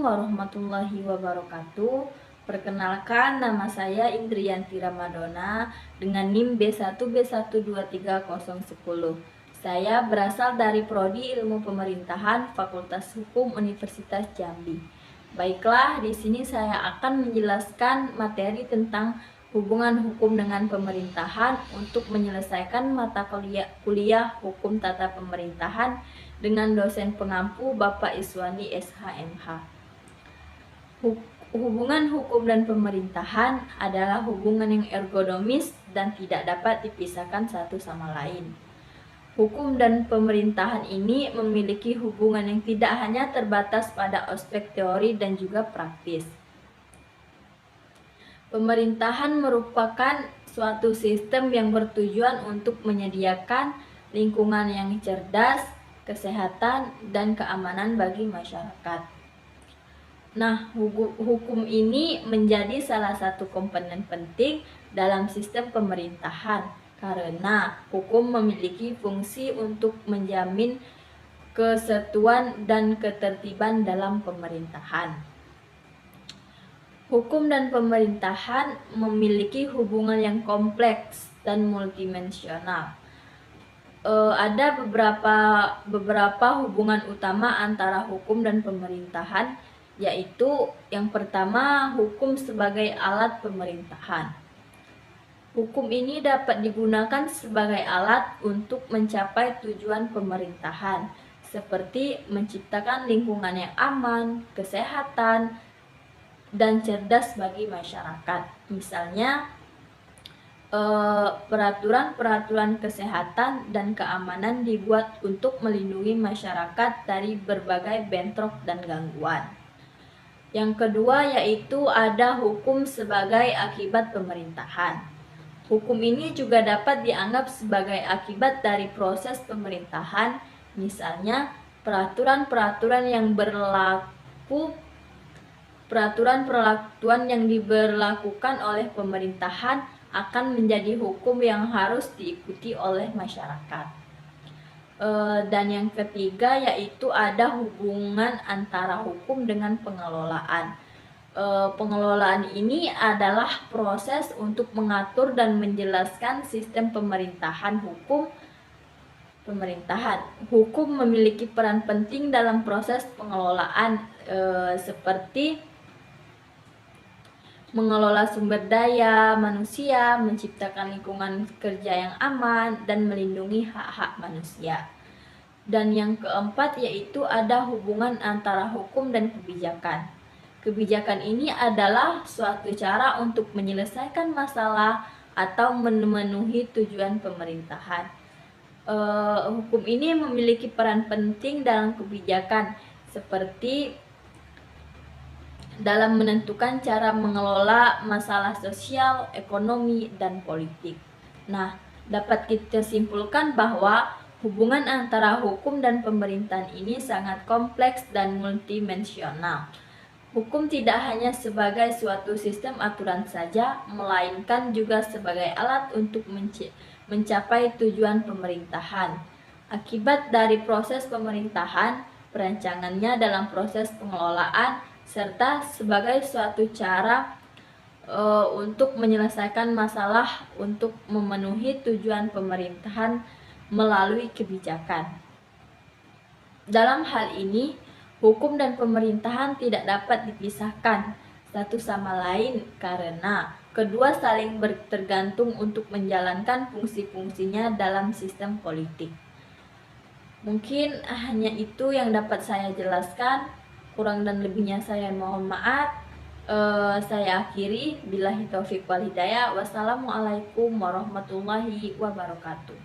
Assalamualaikum warahmatullahi wabarakatuh. Perkenalkan, nama saya Indriyanti Ramadona dengan NIM B1B1230010. Saya berasal dari Prodi Ilmu Pemerintahan Fakultas Hukum Universitas Jambi. Baiklah, di sini saya akan menjelaskan materi tentang hubungan hukum dengan pemerintahan untuk menyelesaikan mata kuliah Hukum Tata Pemerintahan dengan dosen pengampu Bapak Iswandi SHMH. Hubungan hukum dan pemerintahan adalah hubungan yang ergonomis dan tidak dapat dipisahkan satu sama lain. Hukum dan pemerintahan ini memiliki hubungan yang tidak hanya terbatas pada aspek teori dan juga praktis. Pemerintahan merupakan suatu sistem yang bertujuan untuk menyediakan lingkungan yang cerdas, kesehatan, dan keamanan bagi masyarakat. Nah, hukum ini menjadi salah satu komponen penting dalam sistem pemerintahan karena hukum memiliki fungsi untuk menjamin kesatuan dan ketertiban dalam pemerintahan. Hukum dan pemerintahan memiliki hubungan yang kompleks dan multidimensional. Ada beberapa hubungan utama antara hukum dan pemerintahan, yaitu yang pertama, hukum sebagai alat pemerintahan. Hukum ini dapat digunakan sebagai alat untuk mencapai tujuan pemerintahan, seperti menciptakan lingkungan yang aman, kesehatan, dan cerdas bagi masyarakat. Misalnya, peraturan-peraturan kesehatan dan keamanan dibuat untuk melindungi masyarakat dari berbagai bentrok dan gangguan. Yang kedua yaitu ada hukum sebagai akibat pemerintahan. Hukum ini juga dapat dianggap sebagai akibat dari proses pemerintahan, misalnya peraturan-peraturan yang diberlakukan oleh pemerintahan akan menjadi hukum yang harus diikuti oleh masyarakat. Dan yang ketiga yaitu ada hubungan antara hukum dengan pengelolaan. Pengelolaan ini adalah proses untuk mengatur dan menjelaskan sistem pemerintahan. Hukum memiliki peran penting dalam proses pengelolaan, seperti mengelola sumber daya manusia, menciptakan lingkungan kerja yang aman, dan melindungi hak-hak manusia. Dan yang keempat yaitu ada hubungan antara hukum dan kebijakan. Kebijakan ini adalah suatu cara untuk menyelesaikan masalah atau memenuhi tujuan pemerintahan. Hukum ini memiliki peran penting dalam kebijakan, seperti dalam menentukan cara mengelola masalah sosial, ekonomi, dan politik. Nah, dapat kita simpulkan bahwa hubungan antara hukum dan pemerintahan ini sangat kompleks dan multidimensional. Hukum tidak hanya sebagai suatu sistem aturan saja, melainkan juga sebagai alat untuk mencapai tujuan pemerintahan. Akibat dari proses pemerintahan, perancangannya dalam proses pengelolaan, serta sebagai suatu cara untuk menyelesaikan masalah untuk memenuhi tujuan pemerintahan melalui kebijakan. Dalam hal ini, hukum dan pemerintahan tidak dapat dipisahkan satu sama lain karena kedua saling bertergantung untuk menjalankan fungsi-fungsinya dalam sistem politik. Mungkin hanya itu yang dapat saya jelaskan. Kurang dan lebihnya saya mohon maaf. Saya akhiri. Billahi taufiq wal hidayah. Wassalamualaikum warahmatullahi wabarakatuh.